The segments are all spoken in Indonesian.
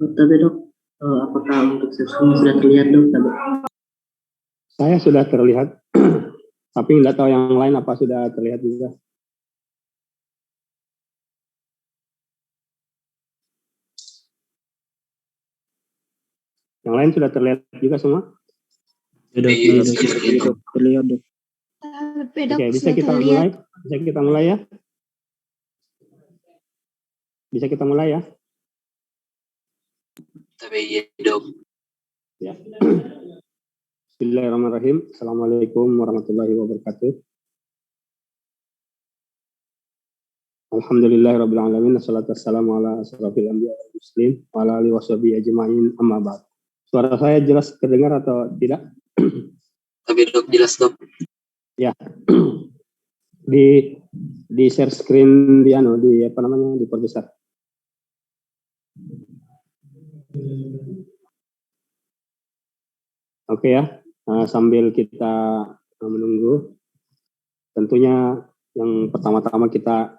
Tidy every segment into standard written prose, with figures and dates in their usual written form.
Tapi dok, apakah untuk sesungguhnya sudah terlihat dok? Saya sudah terlihat, tapi nggak tahu yang lain apa sudah terlihat juga. Yang lain sudah terlihat juga semua? Terlihat dok. Oke, bisa kita mulai? Bisa kita mulai ya? Bisa kita mulai ya? Tapi dok. Ya. Bismillahirrahmanirrahim. Assalamualaikum warahmatullahi wabarakatuh. Alhamdulillahirabbil alamin. Wassalatu wassalamu ala asyrofil anbiya'i wal mursalin wa ala alihi washabihi ajmain, amma ba'd. Suara saya jelas terdengar atau tidak? Tapi dok, jelas dok. Ya. Di share screen di apa namanya, diperbesar. Oke ya. Sambil kita menunggu, tentunya yang pertama-tama kita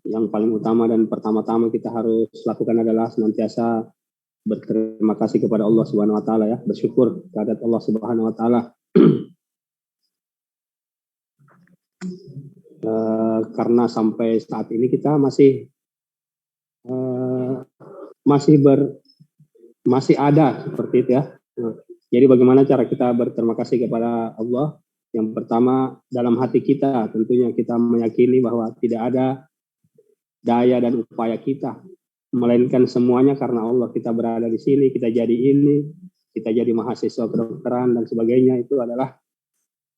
yang paling utama dan pertama-tama kita harus lakukan adalah senantiasa berterima kasih kepada Allah Subhanahu wa taala ya, bersyukur kepada Allah Subhanahu wa taala. Karena sampai saat ini kita masih ada seperti itu ya. Jadi bagaimana cara kita berterima kasih kepada Allah? Yang pertama, dalam hati kita tentunya kita meyakini bahwa tidak ada daya dan upaya kita, melainkan semuanya karena Allah. Kita berada di sini, kita jadi ini, kita jadi mahasiswa kedokteran dan sebagainya, itu adalah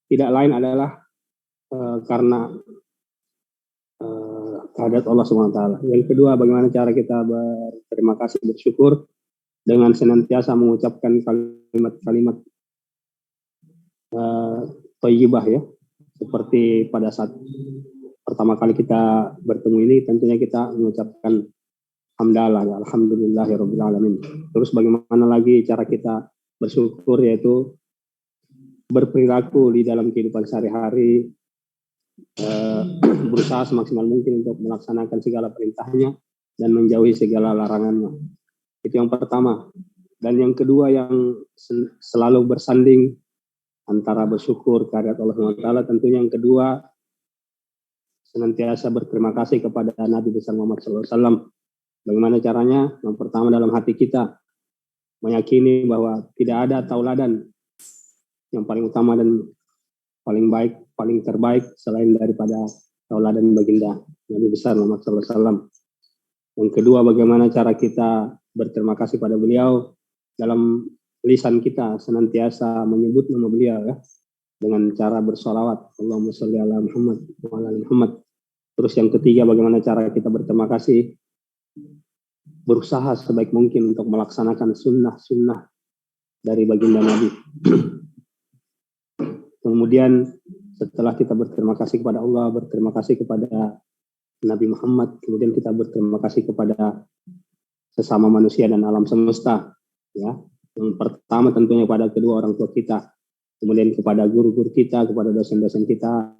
tidak lain adalah karena kehadirat Allah SWT. Yang kedua, bagaimana cara kita berterima kasih, bersyukur dengan senantiasa mengucapkan kalimat-kalimat thayyibah ya, seperti pada saat pertama kali kita bertemu ini tentunya kita mengucapkan hamdalah ya, alhamdulillahirabbil alamin. Terus bagaimana lagi cara kita bersyukur, yaitu berperilaku di dalam kehidupan sehari-hari, berusaha semaksimal mungkin untuk melaksanakan segala perintahnya dan menjauhi segala larangannya. Itu yang pertama. Dan yang kedua yang selalu bersanding antara bersyukur kehadirat Allah SWT, tentunya yang kedua senantiasa berterima kasih kepada Nabi besar Muhammad SAW. Bagaimana caranya? Yang pertama, dalam hati kita meyakini bahwa tidak ada tauladan yang paling utama dan paling baik, paling terbaik selain daripada tauladan baginda Nabi besar Muhammad SAW. Yang kedua, bagaimana cara kita berterima kasih pada beliau? Dalam lisan kita senantiasa menyebut nama beliau ya, dengan cara bersolawat, Allahumma sholli ala Muhammad wa ala ali Muhammad. Terus yang ketiga, bagaimana cara kita berterima kasih? Berusaha sebaik mungkin untuk melaksanakan sunnah-sunnah dari baginda Nabi. Kemudian setelah kita berterima kasih kepada Allah, berterima kasih kepada Nabi Muhammad, kemudian kita berterima kasih kepada sesama manusia dan alam semesta ya. Yang pertama tentunya kepada kedua orang tua kita, kemudian kepada guru-guru kita, kepada dosen-dosen kita,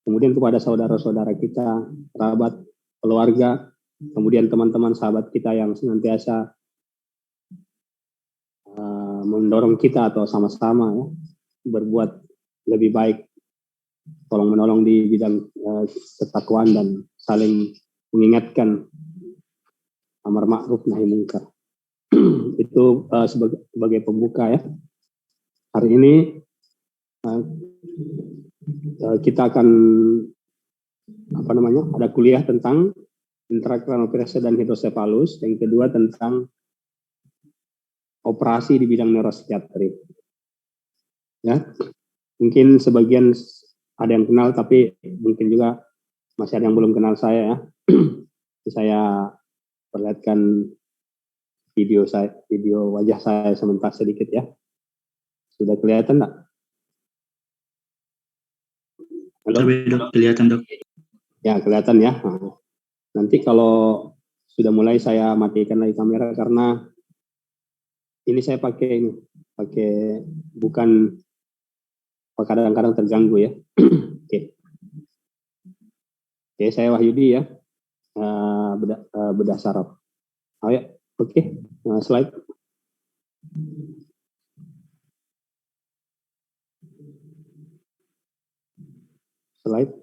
kemudian kepada saudara-saudara kita, kerabat, keluarga, kemudian teman-teman sahabat kita yang senantiasa mendorong kita atau sama-sama ya, berbuat lebih baik, tolong menolong di bidang ketakwaan dan saling mengingatkan amar ma'ruf nahi munkar. Itu sebagai pembuka ya. Hari ini kita akan ada kuliah tentang intrakranial dan hidrosefalus, yang kedua tentang operasi di bidang neuropsikiatri. Ya, mungkin sebagian ada yang kenal, tapi mungkin juga masih ada yang belum kenal saya ya. Saya perlihatkan video wajah saya sebentar sedikit ya. Sudah kelihatan enggak? Halo? Dok, kelihatan dok. Ya, kelihatan ya. Nah, nanti kalau sudah mulai saya matikan lagi kamera karena ini saya pakai bukan kadang-kadang terganggu ya. Oke. Oke, saya Wahyudi ya, bedah saraf. Ayo, oke, slide. Slide.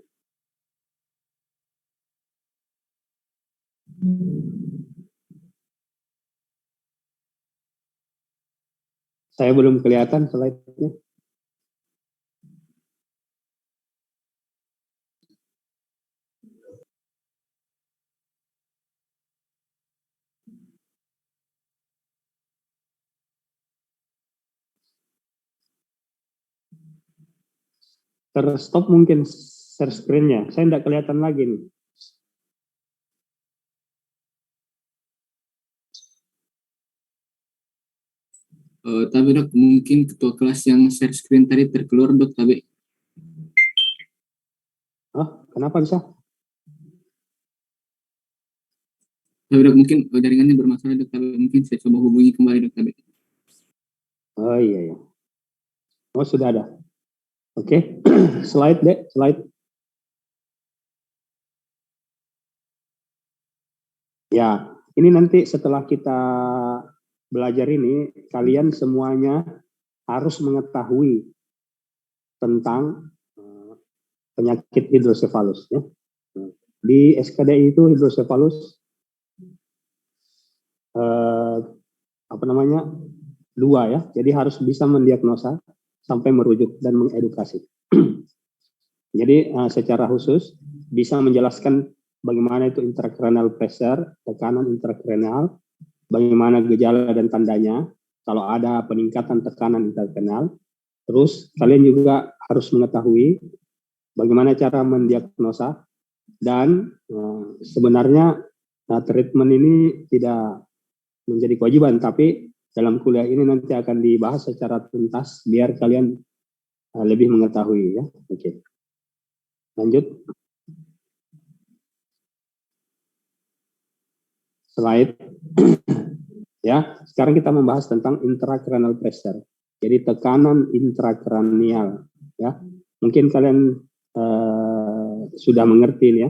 Saya belum kelihatan slide-nya. Terstop mungkin share screen-nya. Saya tidak kelihatan lagi nih. Tapi dok, mungkin ketua kelas yang share screen tadi terkeluar dok, tapi. Oh, kenapa bisa? Tapi dok, mungkin jaringannya bermasalah dok, tapi mungkin saya coba hubungi kembali dok, tapi. Oh iya ya. Oh sudah ada. Oke, slide deh, slide. Ya, ini nanti setelah kita belajar ini, kalian semuanya harus mengetahui tentang penyakit hidrosefalus. Ya. Di SKDI itu hidrosefalus dua ya, jadi harus bisa mendiagnosa sampai merujuk dan mengedukasi. Jadi secara khusus bisa menjelaskan bagaimana itu intracranial pressure, tekanan intracranial, bagaimana gejala dan tandanya, kalau ada peningkatan tekanan intracranial. Terus kalian juga harus mengetahui bagaimana cara mendiagnosa dan sebenarnya treatment ini tidak menjadi kewajiban, tapi dalam kuliah ini nanti akan dibahas secara tuntas biar kalian lebih mengetahui ya. Oke. Lanjut. Slide. Ya, sekarang kita membahas tentang intracranial pressure. Jadi tekanan intrakranial ya. Mungkin kalian sudah mengerti ya.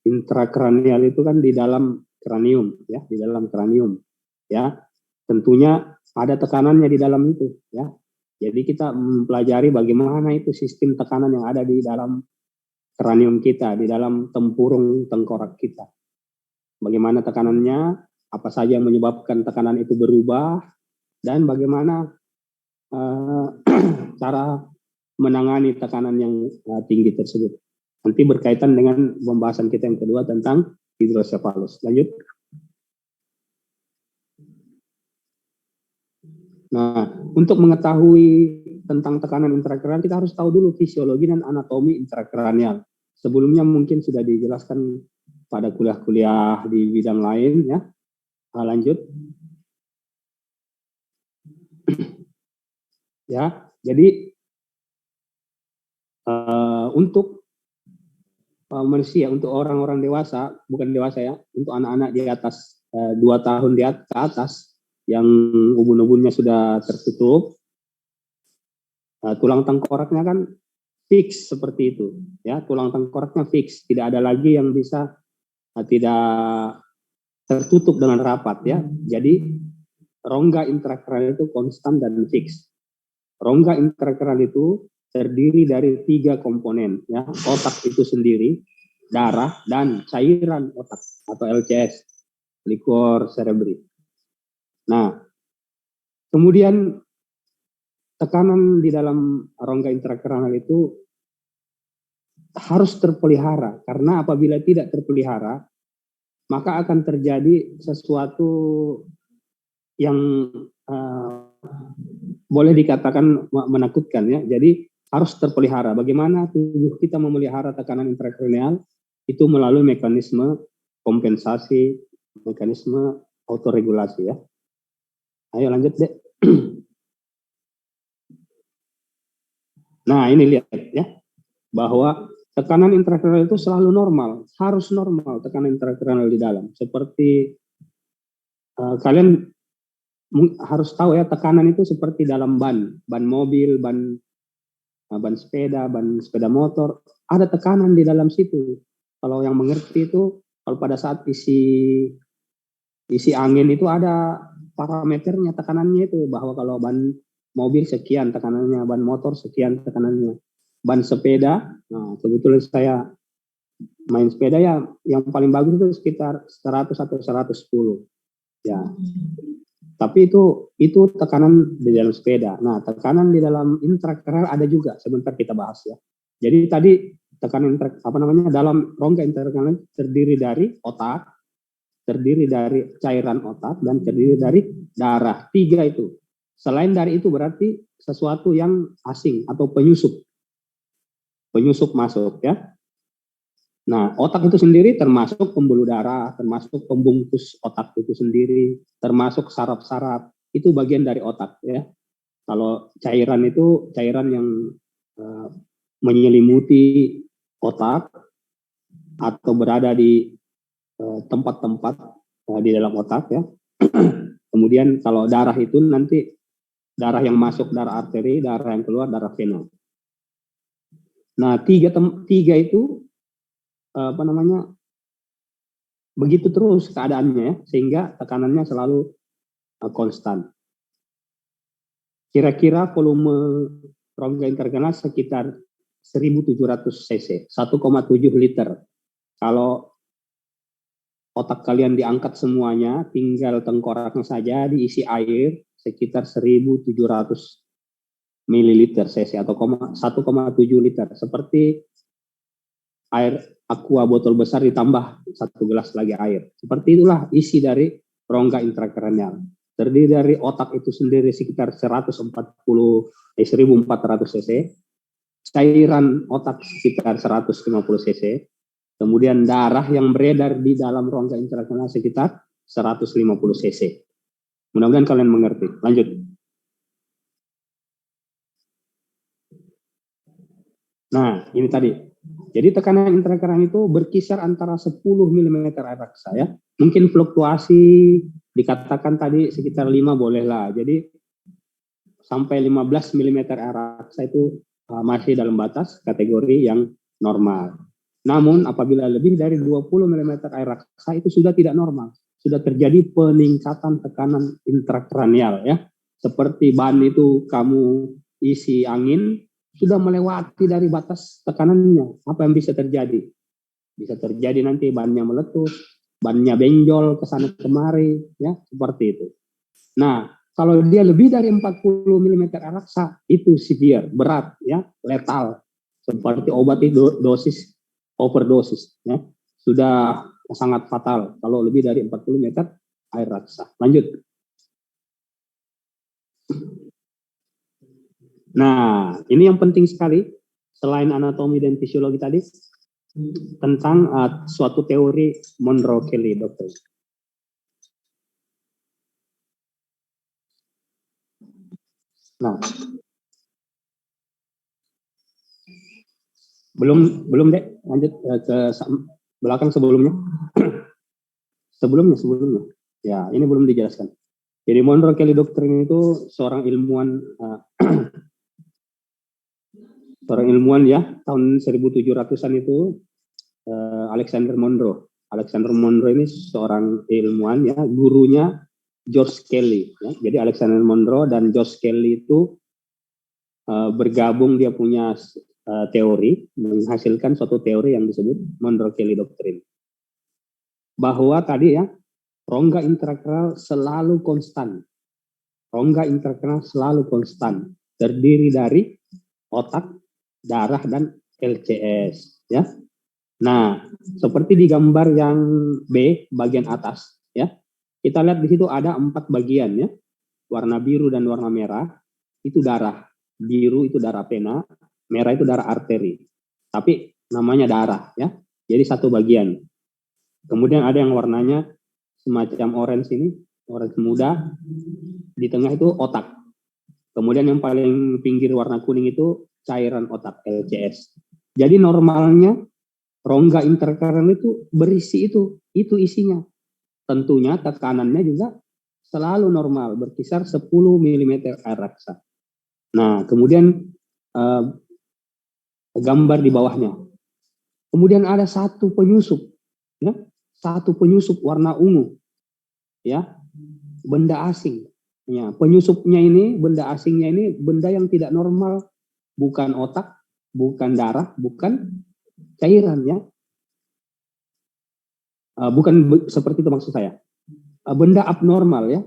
Intrakranial itu kan di dalam kranium ya, di dalam kranium ya. Tentunya ada tekanannya di dalam itu ya. Jadi kita mempelajari bagaimana itu sistem tekanan yang ada di dalam kranium kita, di dalam tempurung tengkorak kita. Bagaimana tekanannya, apa saja yang menyebabkan tekanan itu berubah, dan bagaimana cara menangani tekanan yang tinggi tersebut. Nanti berkaitan dengan pembahasan kita yang kedua tentang hidrosefalus. Lanjut. Nah, untuk mengetahui tentang tekanan intrakranial, kita harus tahu dulu fisiologi dan anatomi intrakranial. Sebelumnya mungkin sudah dijelaskan pada kuliah-kuliah di bidang lain ya. Lanjut. Ya, jadi untuk manusia, untuk orang-orang dewasa, bukan dewasa ya, untuk anak-anak di atas 2 tahun ke atas yang ubun-ubunnya sudah tertutup, tulang tengkoraknya kan fix seperti itu ya, tulang tengkoraknya fix, tidak ada lagi yang bisa tidak tertutup dengan rapat ya. Jadi rongga intrakranial itu konstan dan fix. Rongga intrakranial itu terdiri dari 3 komponen ya, otak itu sendiri, darah, dan cairan otak atau LCS, liquor cerebri. Nah, kemudian tekanan di dalam rongga intrakranial itu harus terpelihara, karena apabila tidak terpelihara, maka akan terjadi sesuatu yang boleh dikatakan menakutkan ya. Jadi harus terpelihara. Bagaimana tubuh kita memelihara tekanan intrakranial? Itu melalui mekanisme kompensasi, mekanisme autoregulasi ya. Ayo lanjut deh. Nah ini lihat ya, bahwa tekanan intrakranial itu selalu normal, harus normal tekanan intrakranial di dalam. Seperti kalian harus tahu ya, tekanan itu seperti dalam ban mobil, ban ban sepeda motor, ada tekanan di dalam situ. Kalau yang mengerti itu, kalau pada saat isi angin itu ada parameternya, tekanannya itu, bahwa kalau ban mobil sekian tekanannya, ban motor sekian tekanannya, ban sepeda, nah kebetulan saya main sepeda ya, yang paling bagus itu sekitar 100 atau 110 ya. Tapi itu tekanan di dalam sepeda. Nah, tekanan di dalam intrakranial ada juga, sebentar kita bahas ya. Jadi tadi tekanan dalam rongga intrakranial terdiri dari otak, terdiri dari cairan otak, dan terdiri dari darah. 3 itu. Selain dari itu berarti sesuatu yang asing atau penyusup masuk ya. Nah, otak itu sendiri termasuk pembuluh darah, termasuk pembungkus otak itu sendiri, termasuk saraf-saraf, itu bagian dari otak ya. Kalau cairan itu cairan yang menyelimuti otak atau berada di tempat-tempat di dalam otak ya. Kemudian kalau darah itu nanti darah yang masuk darah arteri, darah yang keluar darah vena. Nah, tiga itu begitu terus keadaannya ya, sehingga tekanannya selalu konstan. Kira-kira volume rongga intrakranial sekitar 1.700 cc, 1,7 liter. Kalau otak kalian diangkat semuanya, tinggal tengkoraknya saja diisi air sekitar 1.700 mililiter cc atau 1,7 liter, seperti air aqua botol besar ditambah 1 gelas lagi air. Seperti itulah isi dari rongga intrakranial. Terdiri dari otak itu sendiri sekitar 1.400 cc, cairan otak sekitar 150 cc, kemudian darah yang beredar di dalam rongga intrakranial sekitar 150 cc. Mudah-mudahan kalian mengerti. Lanjut. Nah, ini tadi. Jadi tekanan intrakranial itu berkisar antara 10 mm air raksa ya. Mungkin fluktuasi dikatakan tadi sekitar 5 bolehlah. Jadi sampai 15 mm air raksa itu masih dalam batas kategori yang normal. Namun apabila lebih dari 20 mm air raksa itu sudah tidak normal. Sudah terjadi peningkatan tekanan intrakranial ya. Seperti ban itu kamu isi angin, sudah melewati dari batas tekanannya. Apa yang bisa terjadi? Bisa terjadi nanti bannya meletus, bannya benjol ke sana kemari, ya seperti itu. Nah, kalau dia lebih dari 40 mm air raksa, itu severe, berat, ya, letal. Seperti obat itu dosis overdosis, ya, sudah sangat fatal kalau lebih dari 40 meter air raksa. Lanjut. Nah, ini yang penting sekali, selain anatomi dan fisiologi tadi, tentang suatu teori Monro-Kelly, dokter. Nah, belum deh, lanjut ke belakang sebelumnya. sebelumnya. Ya, ini belum dijelaskan. Jadi Monro-Kelly doktrin itu seorang ilmuwan ya, tahun 1700-an itu Alexander Monro. Alexander Monro ini seorang ilmuwan ya, gurunya George Kelly. Ya. Jadi Alexander Monro dan George Kelly itu bergabung, dia punya teori, menghasilkan suatu teori yang disebut Monro-Kelly doktrin. Bahwa tadi ya, rongga intrakranial selalu konstan. Rongga intrakranial selalu konstan. Terdiri dari otak, darah, dan LCS. Ya. Nah, seperti di gambar yang B, bagian atas. Ya, kita lihat di situ ada 4 bagian ya. Warna biru dan warna merah, itu darah. Biru itu darah vena, merah itu darah arteri. Tapi namanya darah ya. Jadi satu bagian. Kemudian ada yang warnanya semacam orange ini, orange muda. Di tengah itu otak. Kemudian yang paling pinggir warna kuning itu cairan otak, LCS. Jadi normalnya rongga intrakranial itu berisi itu isinya. Tentunya tekanannya juga selalu normal, berkisar 10 mm air raksa. Nah, kemudian gambar di bawahnya. Kemudian ada satu penyusup, ya, satu penyusup warna ungu, ya, benda asing. Ya, penyusupnya ini, benda asingnya ini, benda yang tidak normal, bukan otak, bukan darah, bukan cairan, ya. Bukan seperti itu maksud saya. Benda abnormal, ya.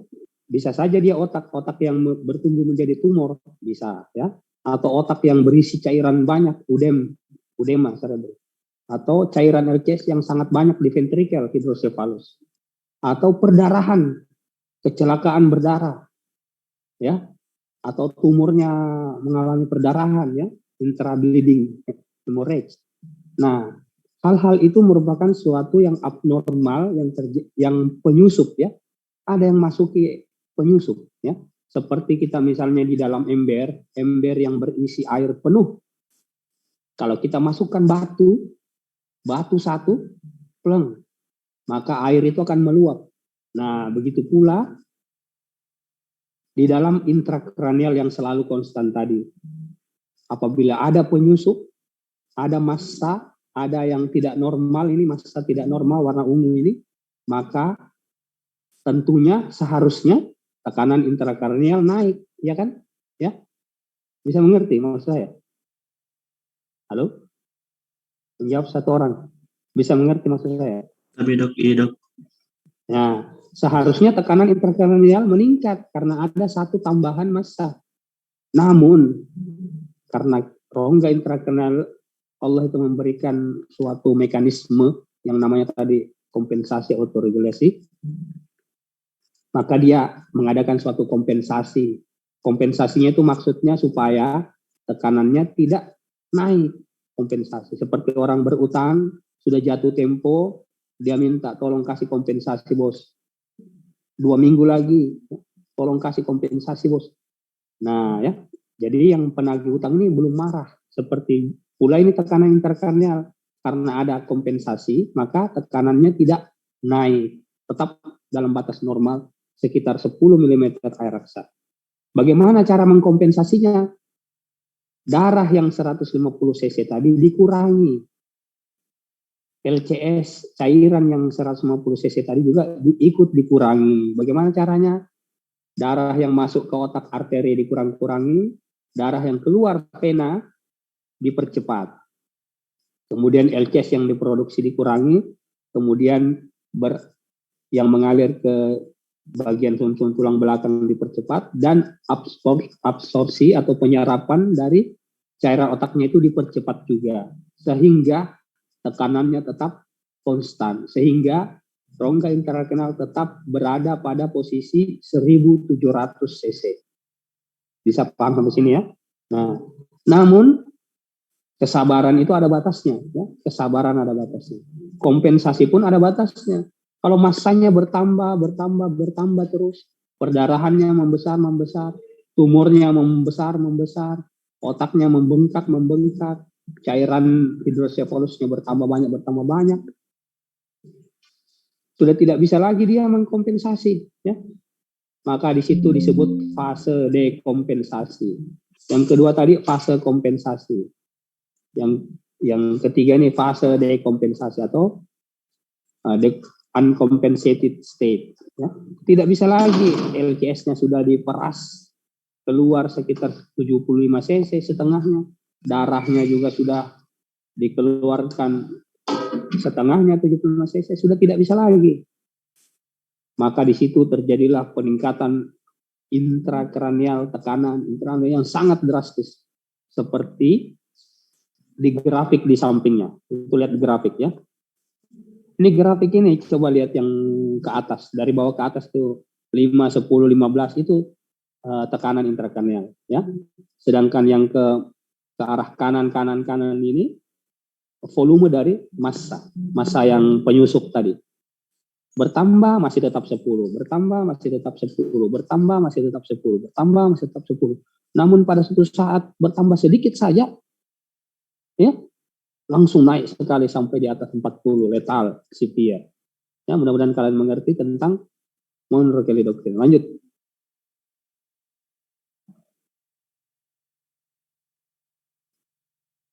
Bisa saja dia otak yang bertumbuh menjadi tumor, bisa, ya. Atau otak yang berisi cairan banyak, udema cerebral. Atau cairan LCS yang sangat banyak di ventrikel hidrocephalus. Atau perdarahan, kecelakaan berdarah, ya. Atau tumornya mengalami perdarahan, ya, intrableeding hemorrhage. Nah, hal-hal itu merupakan suatu yang abnormal, yang penyusup, ya. Ada yang masuki penyusup, ya. Seperti kita misalnya di dalam ember yang berisi air penuh. Kalau kita masukkan batu satu, pleng, maka air itu akan meluap. Nah, begitu pula di dalam intrakranial yang selalu konstan tadi. Apabila ada penyusup, ada massa, ada yang tidak normal, ini massa tidak normal warna ungu ini, maka tentunya seharusnya tekanan intrakranial naik, ya kan? Ya, bisa mengerti maksud saya? Halo? Menjawab satu orang. Bisa mengerti maksud saya? Tapi dok, iya dok. Nah, seharusnya tekanan intrakranial meningkat karena ada satu tambahan massa. Namun, karena rongga intrakranial Allah itu memberikan suatu mekanisme yang namanya tadi kompensasi autoregulasi, maka dia mengadakan suatu kompensasi. Kompensasinya itu maksudnya supaya tekanannya tidak naik. Kompensasi seperti orang berutang, sudah jatuh tempo, dia minta tolong kasih kompensasi bos, 2 minggu lagi tolong kasih kompensasi bos. Nah, ya, jadi yang penagih utang ini belum marah. Seperti pula ini tekanan intrakranial, karena ada kompensasi maka tekanannya tidak naik, tetap dalam batas normal sekitar 10 mm air raksa. Bagaimana cara mengkompensasinya? Darah yang 150 cc tadi dikurangi. LCS cairan yang 150 cc tadi juga ikut dikurangi. Bagaimana caranya? Darah yang masuk ke otak arteri dikurang-kurangi, darah yang keluar vena dipercepat. Kemudian LCS yang diproduksi dikurangi, kemudian yang mengalir ke bagian sumsum tulang belakang dipercepat, dan absorpsi atau penyerapan dari cairan otaknya itu dipercepat juga, sehingga tekanannya tetap konstan, sehingga rongga intrakranial tetap berada pada posisi 1700 cc. Bisa paham sampai sini ya? Nah, namun kesabaran itu ada batasnya, ya? Kesabaran ada batasnya. Kompensasi pun ada batasnya. Kalau massanya bertambah terus, perdarahannya membesar, tumornya membesar, otaknya membengkak, cairan hidrocephalusnya bertambah banyak, sudah tidak bisa lagi dia mengkompensasi, ya. Maka di situ disebut fase dekompensasi. Yang kedua tadi fase kompensasi. Yang ketiga ini fase dekompensasi atau uncompensated state, ya. Tidak bisa lagi LCS-nya sudah diperas keluar sekitar 75 cc setengahnya, darahnya juga sudah dikeluarkan setengahnya 75 cc, sudah tidak bisa lagi. Maka di situ terjadilah peningkatan intrakranial, tekanan intrakranial yang sangat drastis, seperti di grafik di sampingnya. Itu lihat grafik ya. Ini grafik ini, coba lihat yang ke atas, dari bawah ke atas tuh 5, 10, 15 itu tekanan intrakranial, ya. Sedangkan yang ke arah kanan ini volume dari massa yang penyusup tadi. Bertambah masih tetap 10, bertambah masih tetap 10, bertambah masih tetap 10, bertambah masih tetap 10. Namun pada suatu saat bertambah sedikit saja, ya, langsung naik sekali sampai di atas 40 letal severe. Ya, mudah-mudahan kalian mengerti tentang Monro-Kelly doktrin. Lanjut.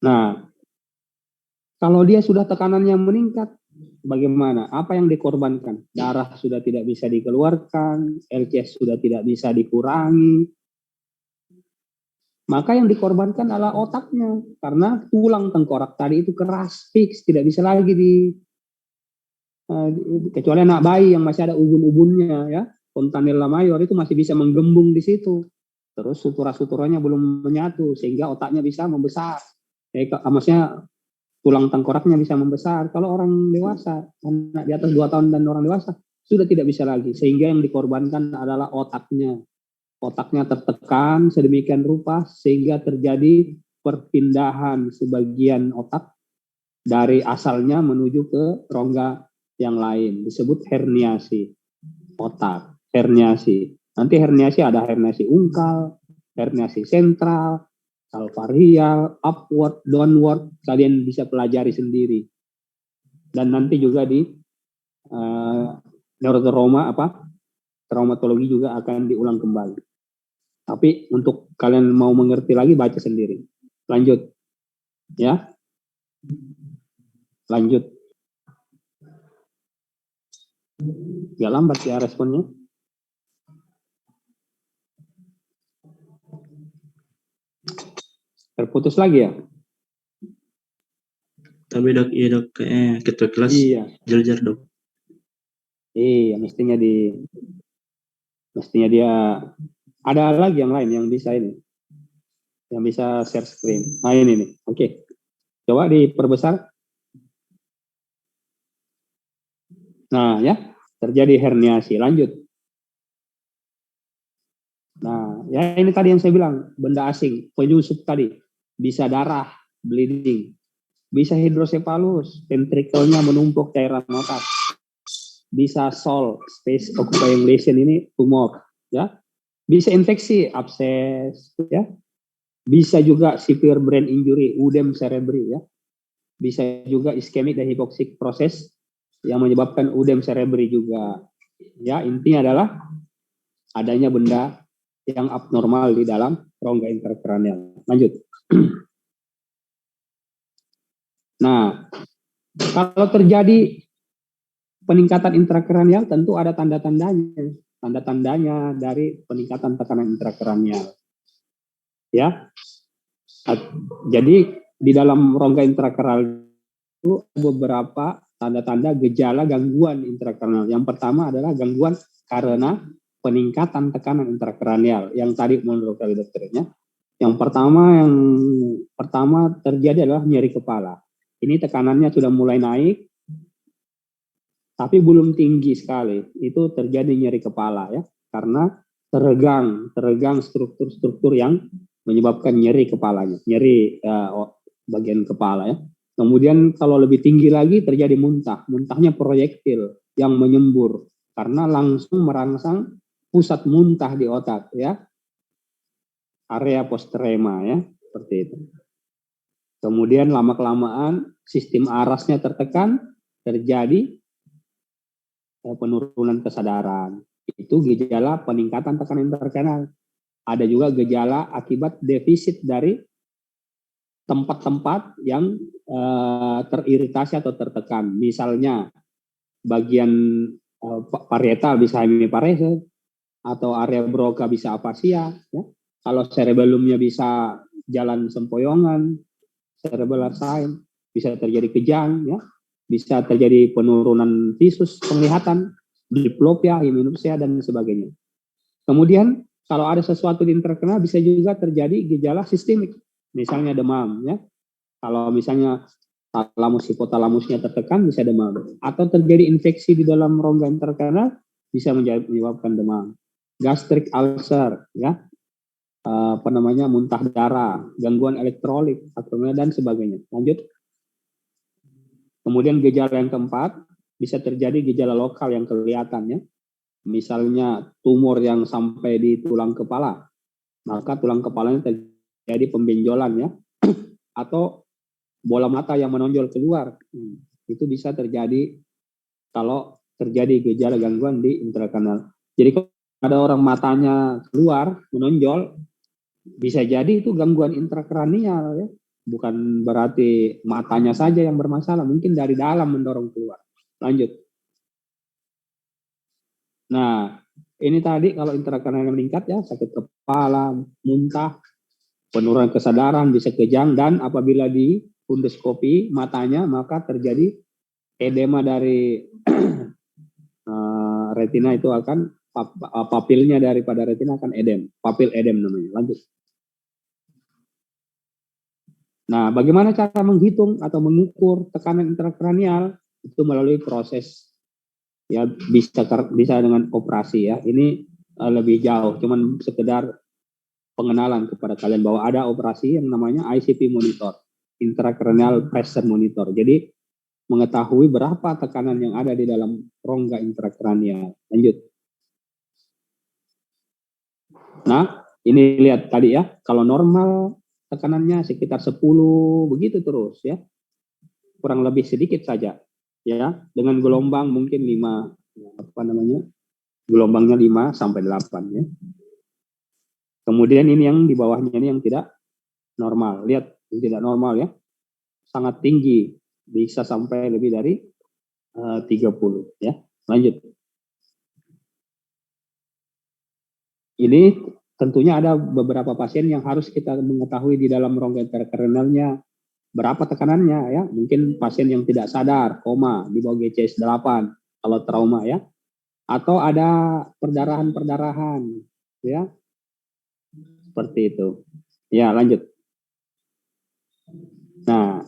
Nah, Kalau dia sudah tekanannya meningkat, bagaimana? Apa yang dikorbankan? Darah sudah tidak bisa dikeluarkan, LCS sudah tidak bisa dikurangi. Maka yang dikorbankan adalah otaknya, karena tulang tengkorak tadi itu keras, fix, tidak bisa lagi kecuali anak bayi yang masih ada ubun-ubunnya, ya, fontanella mayor itu masih bisa menggembung di situ. Terus sutura-suturanya belum menyatu sehingga otaknya bisa membesar. Maksudnya tulang tengkoraknya bisa membesar. Kalau orang dewasa, anak di atas 2 tahun dan orang dewasa sudah tidak bisa lagi, sehingga yang dikorbankan adalah otaknya. Otaknya tertekan sedemikian rupa sehingga terjadi perpindahan sebagian otak dari asalnya menuju ke rongga yang lain, disebut herniasi otak, herniasi. Nanti herniasi ada herniasi ungkal, herniasi sentral, salvarial, upward, downward, kalian bisa pelajari sendiri. Dan nanti juga di traumatologi juga akan diulang kembali. Tapi untuk kalian mau mengerti lagi, baca sendiri. Lanjut. Ya. Lanjut. Gak lambat ya responnya. Terputus lagi ya? Tapi dok, iya dok, kayaknya ketua kelas jeljar dok. Iya, mestinya dia ada lagi yang lain yang bisa ini, yang bisa share screen. Nah ini nih, oke. Coba diperbesar. Nah ya, terjadi herniasi. Lanjut. Nah, ya ini tadi yang saya bilang, benda asing, penyusup tadi, bisa darah, bleeding, bisa hidrosepalus, ventrikelnya menumpuk cairan otak, bisa SOL, space occupying lesion ini tumor, ya, bisa infeksi, abses, ya, bisa juga severe brain injury, udem cerebri, ya, bisa juga ischemic dan hypoxic process yang menyebabkan udem cerebri juga, ya. Intinya adalah adanya benda yang abnormal di dalam rongga intrakranial. Lanjut. Nah, kalau terjadi peningkatan intrakranial tentu ada tanda-tandanya. Tanda-tandanya dari peningkatan tekanan intrakranial. Ya. Jadi di dalam rongga intrakranial itu beberapa tanda-tanda gejala gangguan intrakranial. Yang pertama adalah gangguan karena peningkatan tekanan intrakranial yang tadi menurut dokternya. Yang pertama terjadi adalah nyeri kepala. Ini tekanannya sudah mulai naik, tapi belum tinggi sekali. Itu terjadi nyeri kepala, ya, karena teregang struktur-struktur yang menyebabkan nyeri kepalanya, nyeri bagian kepala, ya. Kemudian kalau lebih tinggi lagi terjadi muntahnya proyektil yang menyembur karena langsung merangsang pusat muntah di otak, ya, area postrema, ya, seperti itu. Kemudian lama-kelamaan sistem arasnya tertekan, terjadi penurunan kesadaran. Itu gejala peningkatan tekanan intrakranial. Ada juga gejala akibat defisit dari tempat-tempat yang teriritasi atau tertekan. Misalnya bagian parietal bisa hemiparese, atau area Broca bisa afasia, ya. Kalau cerebellumnya bisa jalan sempoyongan, cerebellar sign, bisa terjadi kejang, ya. Bisa terjadi penurunan visus penglihatan, diplopia, himenopsia, dan sebagainya. Kemudian kalau ada sesuatu di intrakranial bisa juga terjadi gejala sistemik, misalnya demam, ya. Kalau misalnya talamus hipotalamusnya tertekan bisa demam, atau terjadi infeksi di dalam rongga intrakranial bisa menyebabkan demam. Gastric ulcer, ya, muntah darah, gangguan elektrolit, dan sebagainya. Lanjut. Kemudian gejala yang keempat bisa terjadi gejala lokal yang kelihatan, ya. Misalnya tumor yang sampai di tulang kepala, maka tulang kepalanya terjadi pembenjolan, ya, atau bola mata yang menonjol keluar. Itu bisa terjadi kalau terjadi gejala gangguan di intrakranial. Jadi kalau ada orang matanya keluar menonjol, bisa jadi itu gangguan intrakranial, ya. Bukan berarti matanya saja yang bermasalah, mungkin dari dalam mendorong keluar. Lanjut. Nah, ini tadi kalau intrakranial meningkat ya, sakit kepala, muntah, penurunan kesadaran, bisa kejang, dan apabila di endoskopi matanya, maka terjadi edema dari retina itu akan, papilnya daripada retina akan edem, papil edem namanya. Lanjut. Nah, bagaimana cara menghitung atau mengukur tekanan intrakranial? Itu melalui proses, ya bisa dengan operasi ya. Ini lebih jauh, cuman sekedar pengenalan kepada kalian bahwa ada operasi yang namanya ICP monitor, intracranial pressure monitor. Jadi mengetahui berapa tekanan yang ada di dalam rongga intrakranial. Lanjut. Nah, ini lihat tadi ya, kalau normal tekanannya sekitar 10 begitu terus ya. Kurang lebih sedikit saja ya, dengan gelombang mungkin 5 gelombangnya 5 sampai 8 ya. Kemudian ini yang di bawahnya ini yang tidak normal. Lihat, yang tidak normal ya. Sangat tinggi, bisa sampai lebih dari 30 ya. Lanjut. Ini tentunya ada beberapa pasien yang harus kita mengetahui di dalam rongga intrakranialnya berapa tekanannya ya. Mungkin pasien yang tidak sadar, koma, di bawah GCS 8 kalau trauma ya. Atau ada perdarahan-perdarahan ya. Seperti itu. Ya, lanjut. Nah,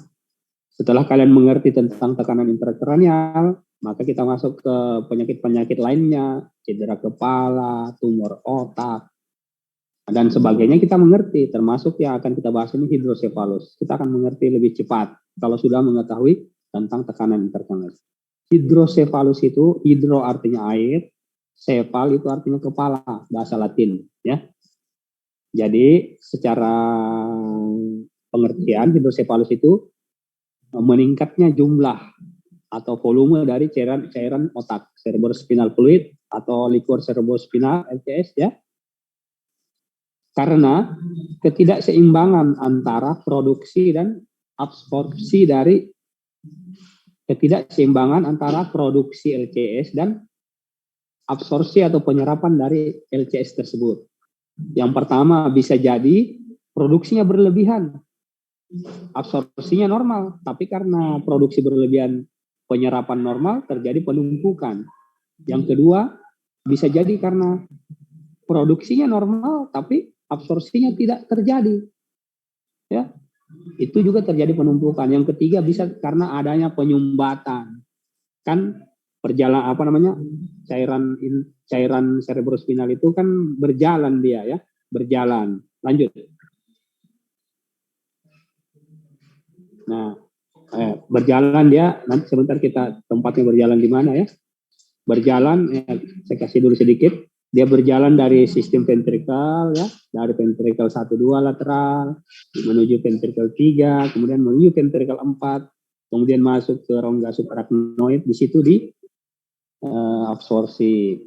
setelah kalian mengerti tentang tekanan intrakranial, maka kita masuk ke penyakit-penyakit lainnya, cedera kepala, tumor otak, dan sebagainya kita mengerti, termasuk yang akan kita bahas ini hidrosefalus. Kita akan mengerti lebih cepat kalau sudah mengetahui tentang tekanan intrakranial. Hidrosefalus itu, hidro artinya air, sefal itu artinya kepala, bahasa Latin. Ya. Jadi secara pengertian hidrosefalus itu meningkatnya jumlah atau volume dari cairan otak, cerebrospinal fluid atau liquor cerebrospinal LCS ya. Karena ketidakseimbangan antara produksi dan absorpsi dari ketidakseimbangan antara produksi LCS dan absorpsi atau penyerapan dari LCS tersebut. Yang pertama bisa jadi produksinya berlebihan, absorpsinya normal, tapi karena produksi berlebihan, penyerapan normal, terjadi penumpukan. Yang kedua, bisa jadi karena produksinya normal, tapi absorpsinya tidak terjadi. Ya, itu juga terjadi penumpukan. Yang ketiga bisa karena adanya penyumbatan. Kan cairan cerebrospinal itu kan berjalan dia ya, berjalan. Lanjut. Nah, berjalan dia, nanti sebentar kita tempatnya berjalan di mana ya. Berjalan, saya kasih dulu sedikit. Dia berjalan dari sistem ventrikel ya, dari ventrikel 1 2 lateral menuju ventrikel 3, kemudian menuju ventrikel 4, kemudian masuk ke rongga subarachnoid, di situ di absorpsi.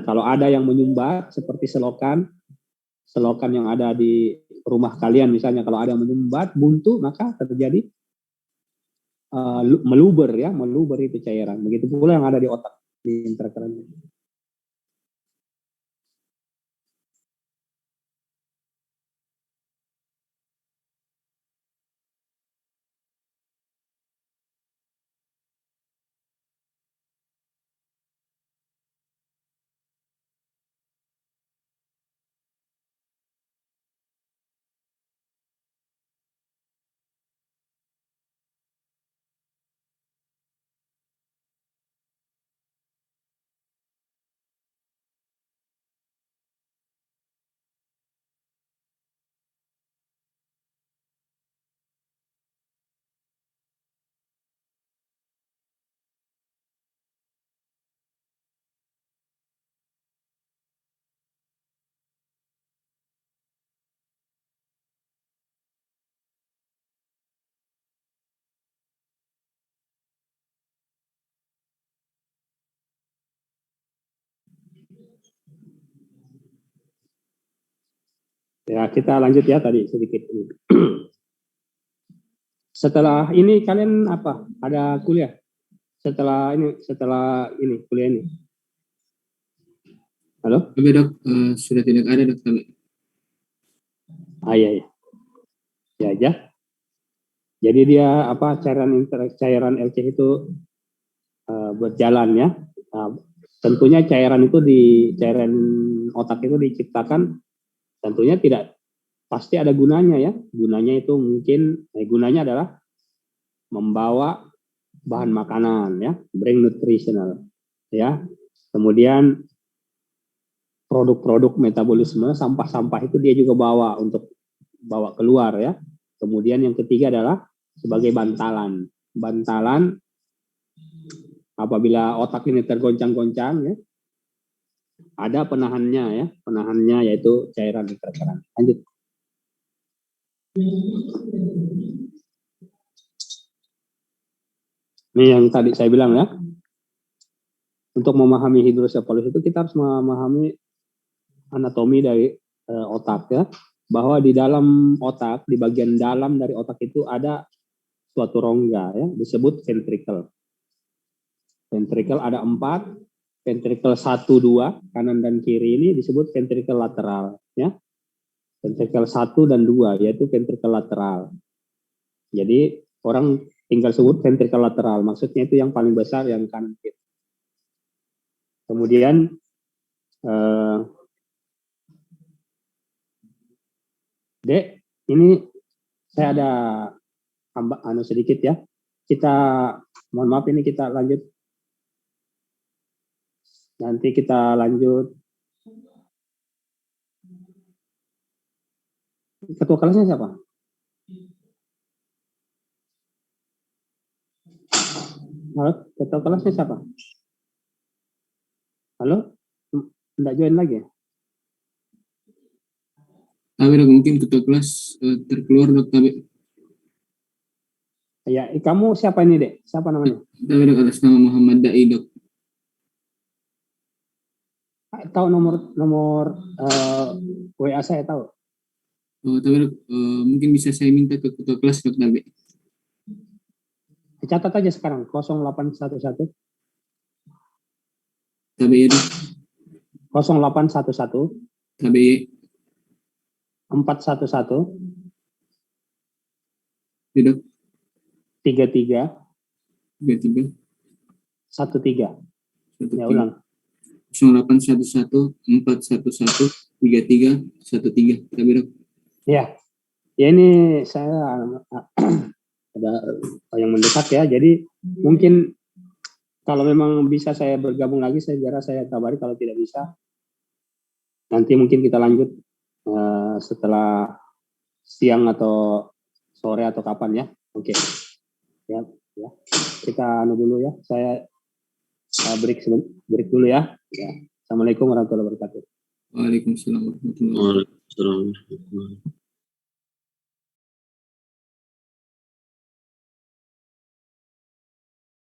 Kalau ada yang menyumbat seperti selokan yang ada di rumah kalian misalnya, kalau ada yang menyumbat buntu, maka terjadi meluber itu cairan. Begitu pula yang ada di otak, di intrakranial. Ya, kita lanjut ya tadi sedikit. Setelah ini kalian apa? Ada kuliah? Setelah ini kuliah ini. Halo? Tapi dok, sudah tidak ada dok. Tapi Iya. Ya aja. Jadi dia apa cairan LCH itu berjalan ya. Tentunya cairan otak itu diciptakan tentunya tidak pasti ada gunanya ya. Gunanya itu mungkin gunanya adalah membawa bahan makanan ya, bring nutritional ya. Kemudian produk-produk metabolisme, sampah-sampah itu dia juga bawa untuk bawa keluar ya. Kemudian yang ketiga adalah sebagai bantalan. Bantalan apabila otak ini tergoncang-goncang ya, ada penahannya ya. Penahannya yaitu cairan interferon. Lanjut. Ini yang tadi saya bilang ya. Untuk memahami hidrosefalus itu kita harus memahami anatomi dari otak ya. Bahwa di dalam otak, di bagian dalam dari otak itu ada suatu rongga ya, disebut ventricle. Ventricle ada 4, ventricle 1, 2, kanan dan kiri ini disebut ventricle lateral ya. Ventricle 1 dan 2 yaitu ventricle lateral. Jadi orang tinggal sebut ventricle lateral, maksudnya itu yang paling besar yang kanan kiri. Kemudian Dek, ini saya ada sedikit ya. Kita mohon maaf ini kita lanjut. Nanti kita lanjut. Ketua kelasnya siapa? Halo, ketua kelasnya siapa? Halo? Enggak join lagi ya? tapi dok mungkin ketua kelas terkeluar dok. Tapi Ya, kamu siapa ini Dek? Siapa namanya? tapi dok atas nama Muhammad Dai dok. Tahu nomor WA saya tahu. Tapi dok, mungkin bisa saya minta ke ketua kelas dok. Tapi Catat aja sekarang 0811 tapi ya dok. 0811 Tapi 411 dok 33 3 13. 1 Ya ulang. 0811 411 33 13. Tapi dok. Ya ini saya ada yang mendesak ya. Jadi mungkin kalau memang bisa saya bergabung lagi, saya kabari. Kalau tidak bisa, nanti mungkin kita lanjut setelah siang atau sore atau kapan ya. Oke. Ya. Kita dulu ya. Saya break dulu ya. Assalamualaikum warahmatullahi wabarakatuh. Waalaikumsalam warahmatullahi wabarakatuh.